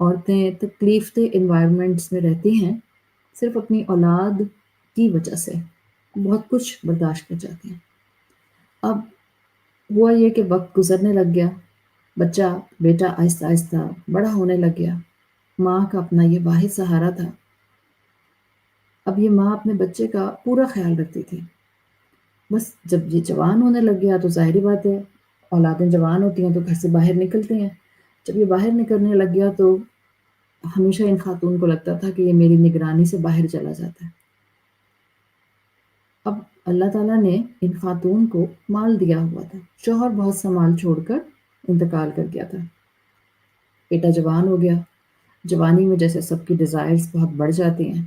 عورتیں تکلیف دہ انوائرمنٹس میں رہتی ہیں صرف اپنی اولاد کی وجہ سے، بہت کچھ برداشت کر جاتی ہیں۔ اب ہوا یہ کہ وقت گزرنے لگ گیا، بچہ بیٹا آہستہ آہستہ بڑا ہونے لگ گیا، ماں کا اپنا یہ واحد سہارا تھا۔ اب یہ ماں اپنے بچے کا پورا خیال رکھتی تھی۔ بس جب یہ جوان ہونے لگ گیا تو ظاہری بات ہے، اولادیں جوان ہوتی ہیں تو گھر سے باہر نکلتے ہیں۔ جب یہ باہر نکلنے لگ گیا تو ہمیشہ ان خاتون کو لگتا تھا کہ یہ میری نگرانی سے باہر چلا جاتا ہے۔ اب اللہ تعالیٰ نے ان خاتون کو مال دیا ہوا تھا، شوہر بہت سا مال چھوڑ کر انتقال کر گیا تھا، بیٹا جوان ہو گیا۔ جوانی میں جیسے سب کی ڈیزائرز بہت بڑھ جاتی ہیں،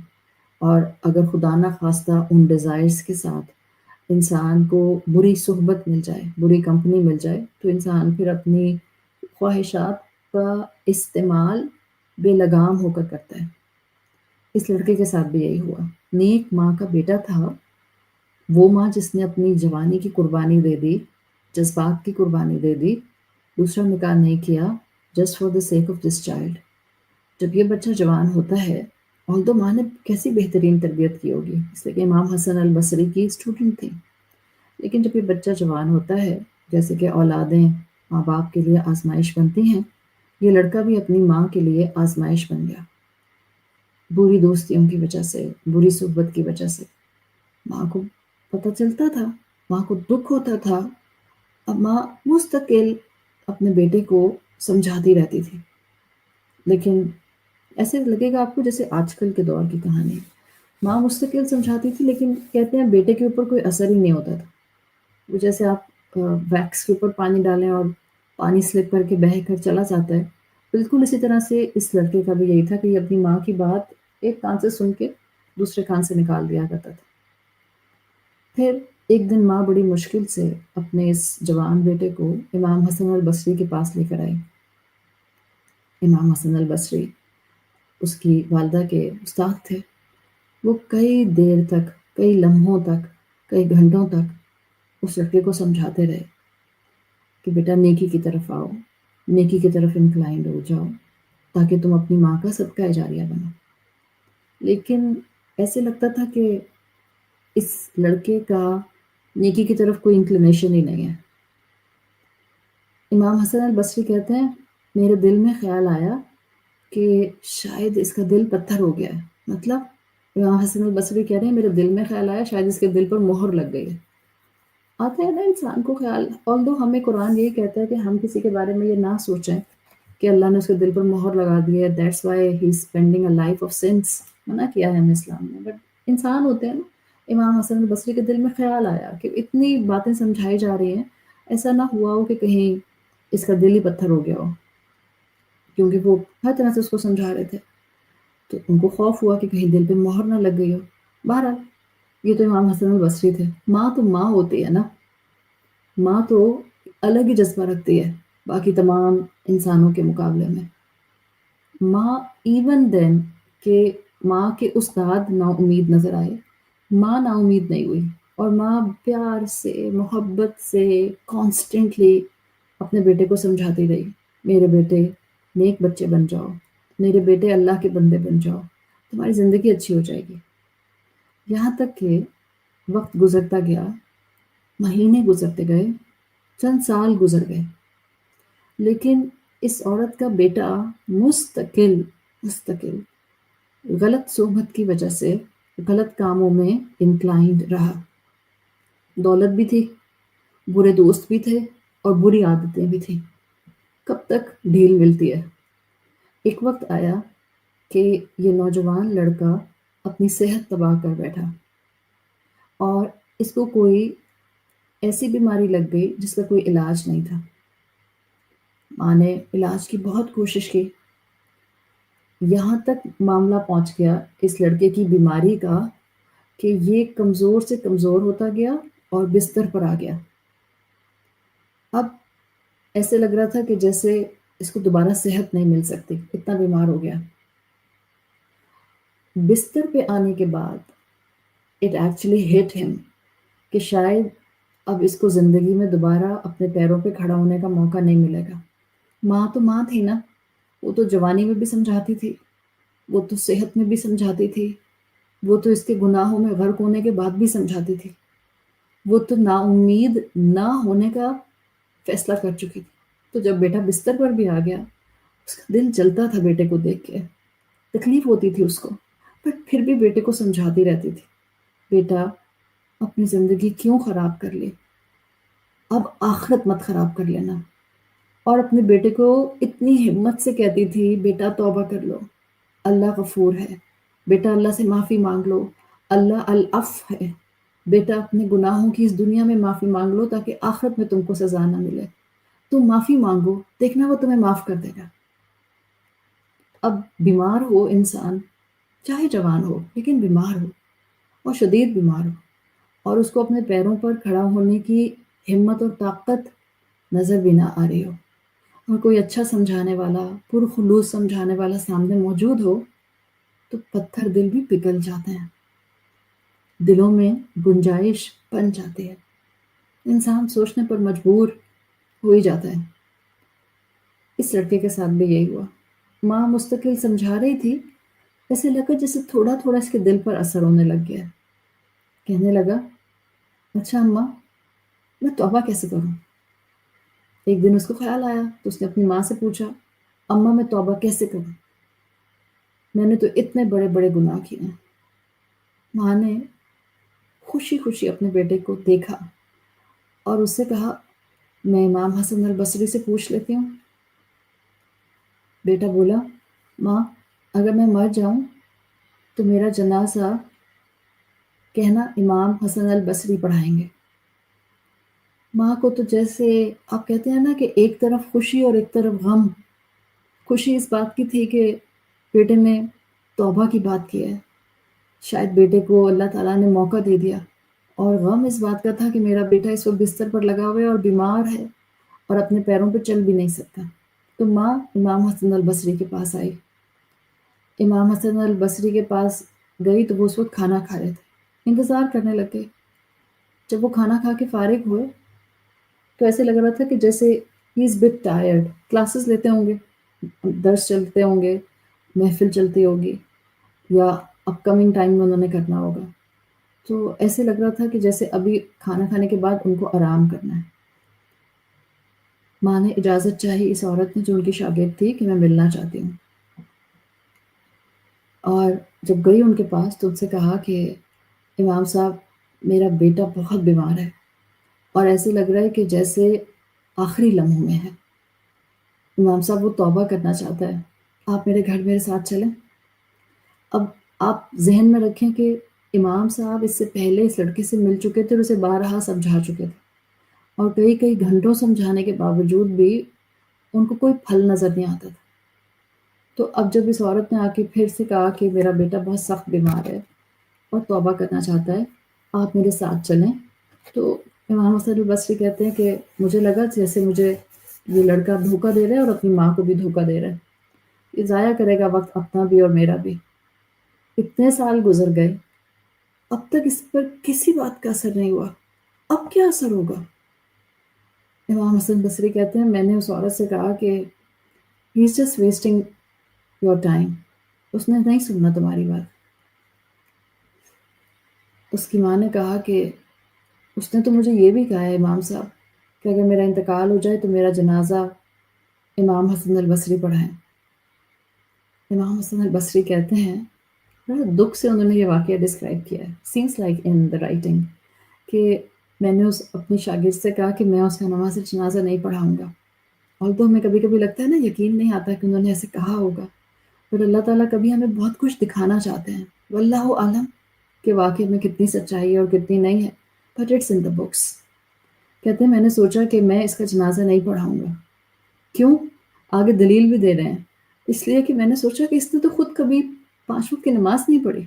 اور اگر خدا نہ خواستہ ان ڈیزائرز کے ساتھ انسان کو بری صحبت مل جائے، بری کمپنی مل جائے، تو انسان پھر اپنی خواہشات کا استعمال بے لگام ہو کر کرتا ہے۔ اس لڑکے کے ساتھ بھی یہی ہوا۔ نیک ماں کا بیٹا تھا، وہ ماں جس نے اپنی جوانی کی قربانی دے دی، جذبات کی قربانی دے دی، دوسرا نکاح نہیں کیا just for the sake of this child. جب یہ بچہ جوان ہوتا ہے، اور تو ماں نے کیسی بہترین تربیت کی ہوگی، اس لیے کہ امام حسن البصری کی اسٹوڈنٹ تھی، لیکن جب یہ بچہ جوان ہوتا ہے، جیسے کہ اولادیں ماں باپ کے لیے آزمائش بنتی ہیں، یہ لڑکا بھی اپنی ماں کے لیے آزمائش بن گیا، بری دوستیوں کی وجہ سے، بری صحبت کی وجہ سے۔ ماں کو پتہ چلتا تھا، ماں کو دکھ ہوتا تھا، اب ماں مستقل اپنے بیٹے کو سمجھاتی رہتی تھی، لیکن ایسے لگے گا آپ کو جیسے آج کل کے دور کی کہانی ہے۔ ماں مستقل سمجھاتی تھی، لیکن کہتے ہیں بیٹے کے اوپر کوئی اثر ہی نہیں ہوتا تھا۔ وہ جیسے آپ ویکس کے اوپر پانی ڈالیں اور پانی سلپ کر کے بہہ کر چلا جاتا ہے، بالکل اسی طرح سے اس لڑکے کا بھی یہی تھا کہ یہ اپنی ماں کی بات ایک کان سے سن کے دوسرے کان سے نکال دیا کرتا تھا۔ پھر ایک دن ماں بڑی مشکل سے اپنے اس جوان بیٹے کو امام حسن البصری کے پاس لے کر آئی۔ امام حسن البصری اس کی والدہ کے استاد تھے۔ وہ کئی دیر تک، کئی لمحوں تک، کئی گھنٹوں تک اس لڑکے کو سمجھاتے رہے کہ بیٹا نیکی کی طرف آؤ، نیکی کی طرف انکلائنڈ ہو جاؤ، تاکہ تم اپنی ماں کا صدقہ جاریہ بنو۔ لیکن ایسے لگتا تھا کہ اس لڑکے کا نیکی کی طرف کوئی انکلینیشن ہی نہیں ہے۔ امام حسن البصری کہتے ہیں میرے دل میں خیال آیا کہ شاید اس کا دل پتھر ہو گیا ہے۔ مطلب امام حسن البصری کہہ رہے ہیں میرے دل میں خیال آیا شاید اس کے دل پر مہر لگ گئی ہے۔ آتا ہے نا انسان کو خیال، although ہمیں قرآن یہی کہتا ہے کہ ہم کسی کے بارے میں یہ نہ سوچیں کہ اللہ نے اس کے دل پر مہر لگا دی ہے، that's why he is spending a life of since, منع کیا ہے ہمیں اسلام نے، بٹ انسان ہوتے ہیں نا۔ امام حسن البصری کے دل میں خیال آیا کہ اتنی باتیں سمجھائی جا رہی ہیں، ایسا نہ ہوا ہو کہ کہیں اس کا دل ہی پتھر ہو گیا ہو، کیونکہ وہ ہر طرح سے اس کو سمجھا رہے تھے، تو ان کو خوف ہوا کہ کہیں دل پہ مہر نہ لگ گئی ہو۔ بہرحال یہ تو امام حسن البصری تھے۔ ماں تو ماں ہوتی ہے نا، ماں تو الگ ہی جذبہ رکھتی ہے باقی تمام انسانوں کے مقابلے میں۔ ماں ایون دین کہ ماں کے استاد نا امید نظر آئے، ماں نا امید نہیں ہوئی، اور ماں پیار سے، محبت سے، کانسٹنٹلی اپنے بیٹے کو سمجھاتی رہی، میرے بیٹے نیک بچے بن جاؤ، میرے بیٹے اللہ کے بندے بن جاؤ، تمہاری زندگی اچھی ہو جائے گی۔ یہاں تک کہ وقت گزرتا گیا، مہینے گزرتے گئے، چند سال گزر گئے، لیکن اس عورت کا بیٹا مستقل غلط صحبت کی وجہ سے غلط کاموں میں انکلائنڈ رہا۔ دولت بھی تھی، برے دوست بھی تھے، اور بری عادتیں بھی تھیں۔ کب تک ڈھیل ملتی ہے؟ ایک وقت آیا کہ یہ نوجوان لڑکا اپنی صحت تباہ کر بیٹھا، اور اس کو کوئی ایسی بیماری لگ گئی جس کا کوئی علاج نہیں تھا۔ ماں نے علاج کی بہت کوشش کی، یہاں تک معاملہ پہنچ گیا اس لڑکے کی بیماری کا کہ یہ کمزور سے کمزور ہوتا گیا اور بستر پر آ گیا۔ اب ایسے لگ رہا تھا کہ جیسے اس کو دوبارہ صحت نہیں مل سکتی، اتنا بیمار ہو گیا۔ بستر پہ آنے کے بعد اٹ ایکچولی ہٹ ہم کہ شاید اب اس کو زندگی میں دوبارہ اپنے پیروں پہ کھڑا ہونے کا موقع نہیں ملے گا۔ ماں تو ماں تھی نا، وہ تو جوانی میں بھی سمجھاتی تھی، وہ تو صحت میں بھی سمجھاتی تھی، وہ تو اس کے گناہوں میں غرق ہونے کے بعد بھی سمجھاتی تھی، وہ تو نا امید نہ ہونے کا فیصلہ کر چکی تھی۔ تو جب بیٹا بستر پر بھی آ گیا، اس کا دل جلتا تھا بیٹے کو دیکھ کے، تکلیف ہوتی تھی اس کو، پر پھر بھی بیٹے کو سمجھاتی رہتی تھی، بیٹا اپنی زندگی کیوں خراب کر لی، اب آخرت مت خراب کر لینا۔ اور اپنے بیٹے کو اتنی ہمت سے کہتی تھی، بیٹا توبہ کر لو، اللہ غفور ہے، بیٹا اللہ سے معافی مانگ لو، اللہ العفو ہے، بیٹا اپنے گناہوں کی اس دنیا میں معافی مانگ لو تاکہ آخرت میں تم کو سزا نہ ملے، تم معافی مانگو، دیکھنا وہ تمہیں معاف کر دے گا۔ اب بیمار ہو انسان، چاہے جوان ہو لیکن بیمار ہو اور شدید بیمار ہو، اور اس کو اپنے پیروں پر کھڑا ہونے کی ہمت اور طاقت نظر بھی نہ آ رہی ہو، اور کوئی اچھا سمجھانے والا، پرخلوص سمجھانے والا سامنے موجود ہو، تو پتھر دل بھی پگھل جاتے ہیں، دلوں میں گنجائش بن جاتی ہے، انسان سوچنے پر مجبور ہو ہی جاتا ہے۔ اس لڑکے کے ساتھ بھی یہی ہوا، ماں مستقل سمجھا رہی تھی، ایسے لگا جیسے تھوڑا تھوڑا اس کے دل پر اثر ہونے لگ گیا، کہنے لگا، اچھا اماں، میں توبہ کیسے کروں؟ ایک دن اس کو خیال آیا تو اس نے اپنی ماں سے پوچھا، اماں میں توبہ کیسے کروں؟ میں نے تو اتنے بڑے بڑے گناہ کیے ہیں۔ ماں نے خوشی خوشی اپنے بیٹے کو دیکھا اور اس سے کہا، میں امام حسن البصری سے پوچھ لیتی ہوں۔ بیٹا بولا، ماں اگر میں مر جاؤں تو میرا جنازہ کہنا امام حسن البصری پڑھائیں گے۔ ماں کو تو جیسے آپ کہتے ہیں نا کہ ایک طرف خوشی اور ایک طرف غم۔ خوشی اس بات کی تھی کہ بیٹے نے توبہ کی بات کی ہے، شاید بیٹے کو اللہ تعالیٰ نے موقع دے دیا، اور غم اس بات کا تھا کہ میرا بیٹا اس وقت بستر پر لگا ہوا ہے اور بیمار ہے اور اپنے پیروں پہ چل بھی نہیں سکتا۔ تو ماں امام حسن البصری کے پاس آئی، امام حسن البصری کے پاس گئی تو وہ اس وقت کھانا کھا رہے تھے، انتظار کرنے لگے۔ جب وہ کھانا کھا کے فارغ ہوئے تو ایسے لگ رہا تھا کہ جیسے ہی از بٹ ٹائرڈ، کلاسز لیتے ہوں گے، درس چلتے ہوں گے، محفل چلتی ہوگی، یا اپ کمنگ ٹائم میں انہوں نے کرنا ہوگا، تو ایسے لگ رہا تھا کہ جیسے ابھی کھانا کھانے کے بعد ان کو آرام کرنا ہے۔ ماں نے اجازت چاہی اس عورت نے جو ان کی شاگرد تھی کہ میں ملنا چاہتی ہوں، اور جب گئی ان کے پاس تو ان سے کہا کہ امام صاحب میرا بیٹا بہت بیمار ہے اور ایسے لگ رہا ہے کہ جیسے آخری لمحوں میں ہے، امام صاحب وہ توبہ کرنا چاہتا ہے، آپ میرے گھر میرے ساتھ چلیں۔ اب آپ ذہن میں رکھیں کہ امام صاحب اس سے پہلے اس لڑکے سے مل چکے تھے اور اسے بارہا سمجھا چکے تھے، اور کئی کئی گھنٹوں سمجھانے کے باوجود بھی ان کو کوئی پھل نظر نہیں آتا تھا۔ تو اب جب اس عورت نے آ کے پھر سے کہا کہ میرا بیٹا بہت سخت بیمار ہے اور توبہ کرنا چاہتا ہے، آپ میرے ساتھ چلیں، تو امام حسن البصری کہتے ہیں کہ مجھے لگا جیسے مجھے یہ لڑکا دھوکہ دے رہا ہے اور اپنی ماں کو بھی دھوکہ دے رہا ہے، یہ ضائع کرے گا وقت اپنا بھی اور میرا بھی۔ اتنے سال گزر گئے، اب تک اس پر کسی بات کا اثر نہیں ہوا، اب کیا اثر ہوگا؟ امام حسن بصری کہتے ہیں میں نے اس عورت سے کہا کہ he is just wasting your time, اس نے نہیں سننا تمہاری بات۔ اس کی ماں نے کہا کہ اس نے تو مجھے یہ بھی کہا ہے امام صاحب کہ اگر میرا انتقال ہو جائے تو میرا جنازہ امام حسن البصری پڑھائیں۔ امام حسن البصری کہتے ہیں، بڑا دکھ سے انہوں نے یہ واقعہ ڈسکرائب کیا ہے، sense like in the writing, کہ میں نے اپنی شاگرد سے کہا کہ میں اس کا نماز جنازہ نہیں پڑھاؤں گا، اور تو ہمیں کبھی کبھی لگتا ہے نا یقین نہیں آتا کہ انہوں نے ایسے کہا ہوگا، پر اللہ تعالیٰ کبھی ہمیں بہت کچھ دکھانا چاہتے ہیں، واللہ عالم کہ واقعی میں کتنی سچائی ہے اور کتنی نہیں ہے، but it's in the books. کہتے ہیں میں نے سوچا کہ میں اس کا جنازہ نہیں پڑھاؤں گا، کیوں؟ آگے دلیل بھی دے رہے ہیں، اس لیے کہ میں نے سوچا کہ اس نے تو خود کبھی 5 وقت کی نماز نہیں پڑھی،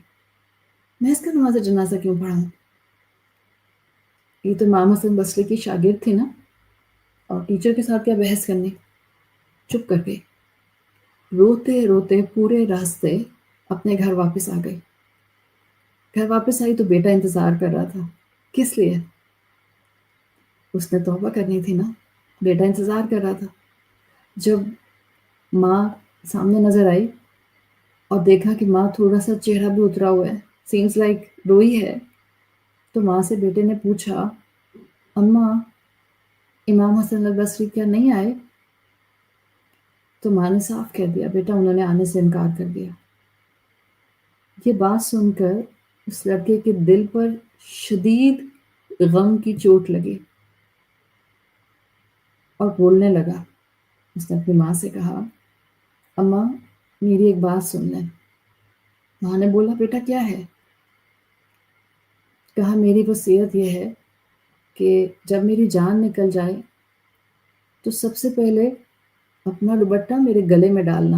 میں اس کا نماز جنازہ کیوں پڑھاؤں؟ یہ تو امام حسن بصری کی شاگرد تھی نا، اور ٹیچر کے ساتھ کیا بحث کرنی، چپ کر گئی، روتے روتے پورے راستے اپنے گھر واپس آ گئی۔ گھر واپس آئی تو بیٹا انتظار کر رہا تھا، کس لیے؟ اس نے توبہ کرنی تھی نا، بیٹا انتظار کر رہا تھا۔ جب ماں سامنے نظر آئی اور دیکھا کہ ماں تھوڑا سا چہرہ بھی اترا ہوا ہے، سیمس لائک روئی ہے. تو ماں سے بیٹے نے پوچھا، اماں امام حسن البصری کیا نہیں آئے؟ تو ماں نے صاف کہہ دیا، بیٹا انہوں نے آنے سے انکار کر دیا. یہ بات سن کر اس لڑکے کے دل پر شدید غم کی چوٹ لگی اور بولنے لگا. اس نے اپنی ماں سے کہا، اماں میری ایک بات سن لیں. ماں نے بولا، بیٹا کیا ہے؟ کہا، میری وصیت یہ ہے کہ جب میری جان نکل جائے تو سب سے پہلے اپنا دوپٹہ میرے گلے میں ڈالنا،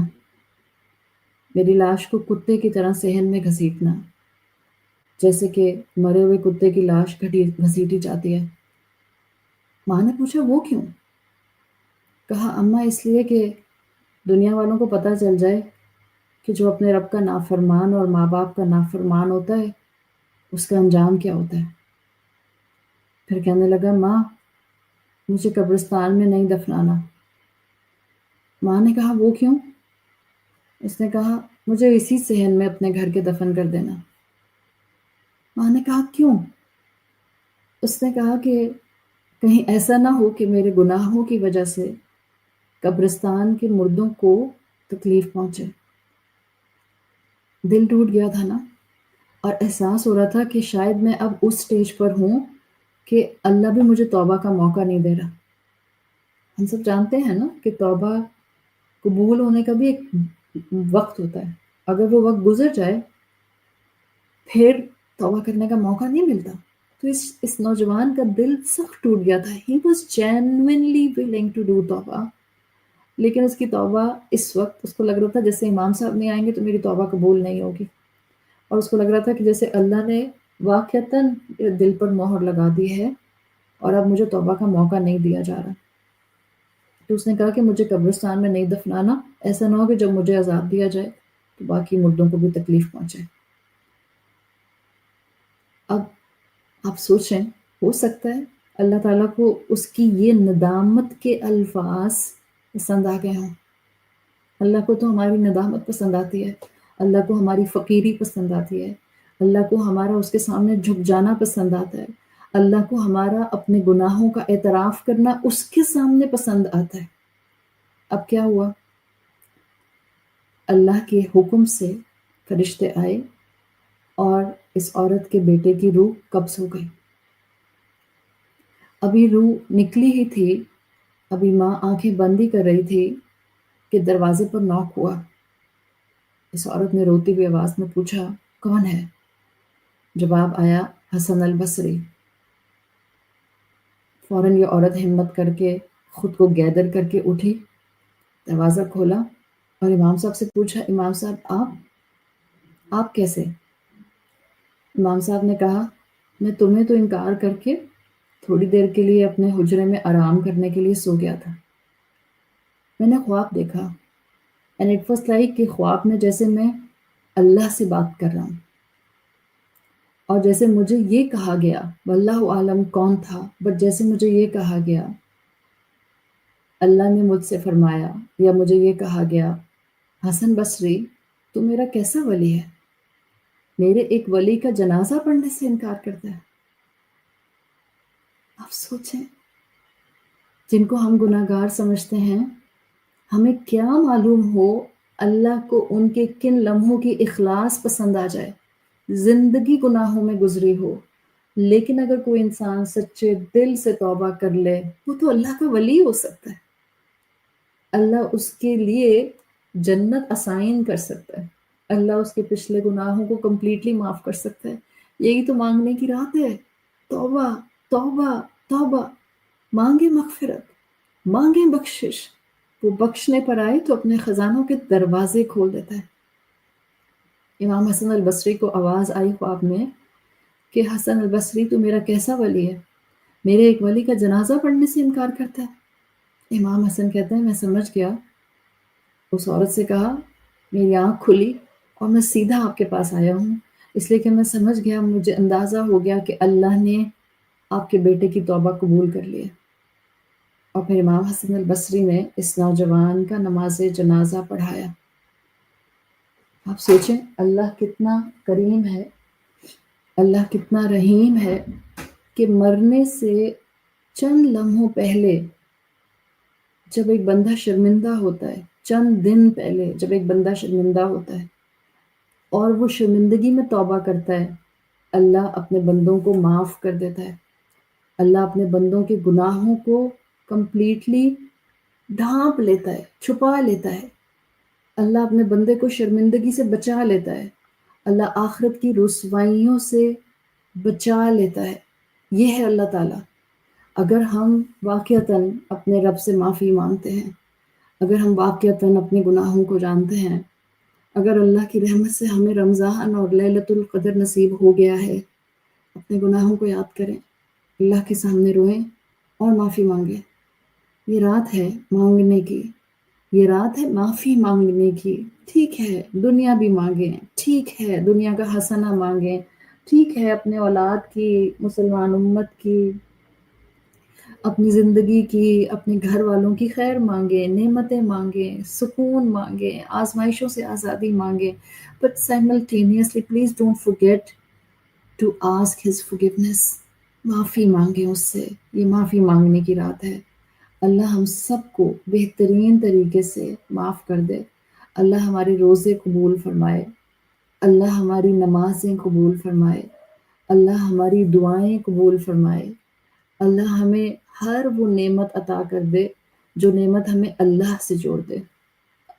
میری لاش کو کتے کی طرح صحن میں گھسیٹنا، جیسے کہ مرے ہوئے کتے کی لاش گھسیٹی جاتی ہے. ماں نے پوچھا، وہ کیوں؟ کہا، اماں اس لیے کہ دنیا والوں کو پتہ چل جائے کہ جو اپنے رب کا نافرمان اور ماں باپ کا نافرمان ہوتا ہے اس کا انجام کیا ہوتا ہے. پھر کہنے لگا، ماں مجھے قبرستان میں نہیں دفنانا. ماں نے کہا، وہ کیوں؟ اس نے کہا، مجھے اسی صحن میں اپنے گھر کے دفن کر دینا. ماں نے کہا، کیوں؟ اس نے کہا کہ کہیں ایسا نہ ہو کہ میرے گناہوں کی وجہ سے قبرستان کے مردوں کو تکلیف پہنچے. دل ٹوٹ گیا تھا نا، اور احساس ہو رہا تھا کہ شاید میں اب اس سٹیج پر ہوں کہ اللہ بھی مجھے توبہ کا موقع نہیں دے رہا. ہم سب جانتے ہیں نا کہ توبہ قبول ہونے کا بھی ایک وقت ہوتا ہے. اگر وہ وقت گزر جائے پھر توبہ کرنے کا موقع نہیں ملتا. تو اس نوجوان کا دل سخت ٹوٹ گیا تھا. He was genuinely willing to do توبہ، لیکن اس کی توبہ اس وقت اس کو لگ رہا تھا جیسے امام صاحب نہیں آئیں گے تو میری توبہ قبول نہیں ہوگی. اور اس کو لگ رہا تھا کہ جیسے اللہ نے واقعتاً دل پر مہر لگا دی ہے اور اب مجھے توبہ کا موقع نہیں دیا جا رہا. تو اس نے کہا کہ مجھے قبرستان میں نہیں دفنانا، ایسا نہ ہو کہ جب مجھے عذاب دیا جائے تو باقی مردوں کو بھی تکلیف پہنچے. اب آپ سوچیں، ہو سکتا ہے اللہ تعالیٰ کو اس کی یہ ندامت کے الفاظ پسند آ گئے ہوں. اللہ کو تو ہماری ندامت پسند آتی ہے، اللہ کو ہماری فقیری پسند آتی ہے، اللہ کو ہمارا اس کے سامنے جھک جانا پسند آتا ہے، اللہ کو ہمارا اپنے گناہوں کا اعتراف کرنا اس کے سامنے پسند آتا ہے. اب کیا ہوا؟ اللہ کے حکم سے فرشتے آئے اور اس عورت کے بیٹے کی روح قبض ہو گئی. ابھی روح نکلی ہی تھی، ابھی ماں آنکھیں بند ہی کر رہی تھی کہ دروازے پر ناک ہوا. اس عورت نے روتی ہوئی آواز میں پوچھا، کون ہے؟ جواب آیا، حسن البصری. فوراً یہ عورت ہمت کر کے خود کو گیدر کر کے اٹھی، دروازہ کھولا اور امام صاحب سے پوچھا، امام صاحب آپ کیسے؟ امام صاحب نے کہا، میں تمہیں تو انکار کر کے تھوڑی دیر کے لیے اپنے حجرے میں آرام کرنے کے لیے سو گیا تھا. میں نے خواب دیکھا، اینڈ اٹ واز لائک کہ خواب میں جیسے میں اللہ سے بات کر رہا ہوں، اور جیسے مجھے یہ کہا گیا، واللہ عالم کون تھا، بٹ جیسے مجھے یہ کہا گیا، اللہ نے مجھ سے فرمایا یا مجھے یہ کہا گیا، حسن بصری تو میرا کیسا ولی ہے، میرے ایک ولی کا جنازہ پڑھنے سے انکار کرتا ہے. آپ سوچیں، جن کو ہم گناہ گار سمجھتے ہیں، ہمیں کیا معلوم ہو اللہ کو ان کے کن لمحوں کی اخلاص پسند آ جائے. زندگی گناہوں میں گزری ہو، لیکن اگر کوئی انسان سچے دل سے توبہ کر لے وہ تو اللہ کا ولی ہو سکتا ہے. اللہ اس کے لیے جنت اسائن کر سکتا ہے، اللہ اس کے پچھلے گناہوں کو کمپلیٹلی معاف کر سکتا ہے. یہی تو مانگنے کی رات ہے، توبہ توبہ توبہ. مانگے مغفرت، مانگے بخشش، وہ بخشنے پر آئے تو اپنے خزانوں کے دروازے کھول دیتا ہے. امام حسن البصری کو آواز آئی خواب میں کہ حسن البصری تو میرا کیسا ولی ہے، میرے ایک ولی کا جنازہ پڑھنے سے انکار کرتا ہے. امام حسن کہتے ہیں، میں سمجھ گیا. اس عورت سے کہا، میری آنکھ کھلی اور میں سیدھا آپ کے پاس آیا ہوں، اس لیے کہ میں سمجھ گیا، مجھے اندازہ ہو گیا کہ اللہ نے آپ کے بیٹے کی توبہ قبول کر لی ہے. اور پھر امام حسن البصری نے اس نوجوان کا نماز جنازہ پڑھایا. آپ سوچیں اللہ کتنا کریم ہے، اللہ کتنا رحیم ہے کہ مرنے سے چند لمحوں پہلے جب ایک بندہ شرمندہ ہوتا ہے، چند دن پہلے جب ایک بندہ شرمندہ ہوتا ہے اور وہ شرمندگی میں توبہ کرتا ہے، اللہ اپنے بندوں کو معاف کر دیتا ہے، اللہ اپنے بندوں کے گناہوں کو کمپلیٹلی ڈھانپ لیتا ہے، چھپا لیتا ہے، اللہ اپنے بندے کو شرمندگی سے بچا لیتا ہے، اللہ آخرت کی رسوائیوں سے بچا لیتا ہے۔ یہ ہے اللہ تعالیٰ۔ اگر ہم واقعتاً اپنے رب سے معافی مانگتے ہیں، اگر ہم واقعتاً اپنے گناہوں کو جانتے ہیں، اگر اللہ کی رحمت سے ہمیں رمضان اور لیلۃ القدر نصیب ہو گیا ہے، اپنے گناہوں کو یاد کریں، اللہ کے سامنے روئیں اور معافی مانگیں۔ یہ رات ہے مانگنے کی، یہ رات ہے معافی مانگنے کی۔ ٹھیک ہے دنیا بھی مانگیں، ٹھیک ہے دنیا کا حسنہ مانگیں، ٹھیک ہے اپنے اولاد کی، مسلمان امت کی، اپنی زندگی کی، اپنے گھر والوں کی خیر مانگیں، نعمتیں مانگیں، سکون مانگیں، آزمائشوں سے آزادی مانگیں، but simultaneously please don't forget to ask his forgiveness۔ معافی مانگیں اس سے، یہ معافی مانگنے کی رات ہے۔ اللہ ہم سب کو بہترین طریقے سے معاف کر دے، اللہ ہمارے روزے قبول فرمائے، اللہ ہماری نمازیں قبول فرمائے، اللہ ہماری دعائیں قبول فرمائے، اللہ ہمیں ہر وہ نعمت عطا کر دے جو نعمت ہمیں اللہ سے جوڑ دے،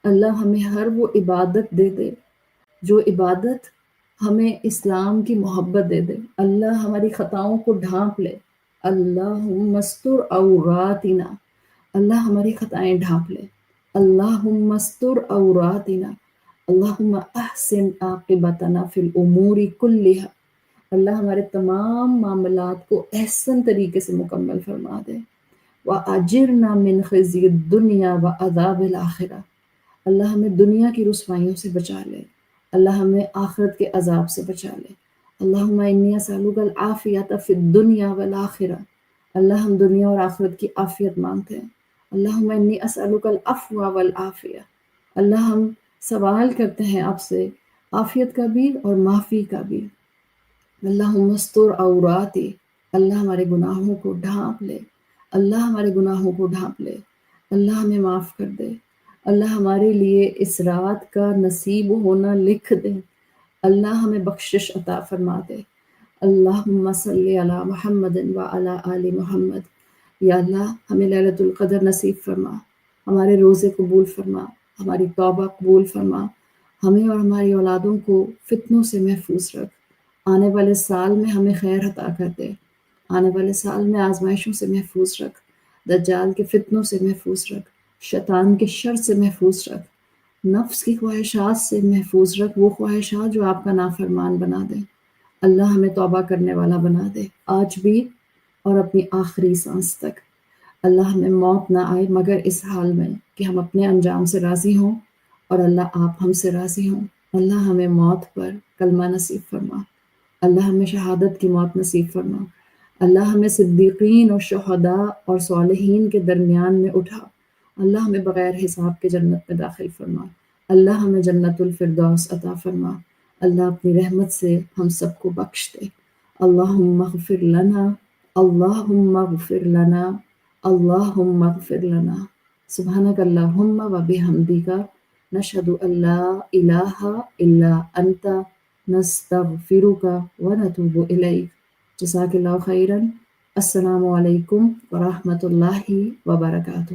اللہ ہمیں ہر وہ عبادت دے دے جو عبادت ہمیں اسلام کی محبت دے دے، اللہ ہماری خطاؤں کو ڈھانپ لے، اللہم استر عوراتنا، اللہ ہماری خطائیں ڈھانپ لے، اللہم استر عوراتنا، اللہم احسن عاقبتنا فی الامور کلہا، اللہ ہمارے تمام معاملات کو احسن طریقے سے مکمل فرما دے، وَأَجِرْنَا مِنْ خِزْيِ الدُّنْيَا وَعَذَابِ الْآخِرَةِ، اللہ ہمیں دنیا کی رسوائیوں سے بچا لے، اللہ ہمیں آخرت کے عذاب سے بچا لے۔ اللہم انی اسألک العافیۃ فی الدنیا والآخرہ، اللہ ہم دنیا اور آخرت کی عافیت مانگتے ہیں۔ اللہم انی اسألک العفو والعافیہ، اللہ ہم سوال کرتے ہیں آپ سے عافیت کا بھی اور معافی کا بھی۔ اللہم استر عوراتی، اللہ ہمارے گناہوں کو ڈھانپ لے، اللہ ہمارے گناہوں کو ڈھانپ لے، اللہ ہمیں معاف کر دے، اللہ ہمارے لیے اس رات کا نصیب ہونا لکھ دے، اللہ ہمیں بخشش عطا فرما دے۔ اللہم صلی علی محمد وعلی آل محمد، یا اللہ ہمیں لیلۃ القدر نصیب فرما، ہمارے روزے قبول فرما، ہماری توبہ قبول فرما، ہمیں اور ہماری اولادوں کو فتنوں سے محفوظ رکھ، آنے والے سال میں ہمیں خیر عطا کر دے، آنے والے سال میں آزمائشوں سے محفوظ رکھ، دجال کے فتنوں سے محفوظ رکھ، شیطان کے شر سے محفوظ رکھ، نفس کی خواہشات سے محفوظ رکھ، وہ خواہشات جو آپ کا نافرمان بنا دیں، اللہ ہمیں توبہ کرنے والا بنا دے آج بھی اور اپنی آخری سانس تک۔ اللہ ہمیں موت نہ آئے مگر اس حال میں کہ ہم اپنے انجام سے راضی ہوں اور اللہ آپ ہم سے راضی ہوں۔ اللہ ہمیں موت پر کلمہ نصیب فرما، اللہ ہمیں شہادت کی موت نصیب فرما، اللہ ہمیں صدیقین اور شہداء اور صالحین کے درمیان میں اٹھا، اللہ ہمیں بغیر حساب کے جنت میں داخل فرما، اللہ ہمیں جنت الفردوس عطا فرما، اللہ اپنی رحمت سے ہم سب کو بخش دے۔ اللہم اغفر لنا، اللہم اغفر لنا، اللہم اغفر لنا، سبحانک اللہم و بحمدک، نشہد ان لا الہ الا انت، نستغفرک و نتوب الیک۔ جزاک اللہ خیرا۔ السلام علیکم ورحمۃ اللہ وبرکاتہ۔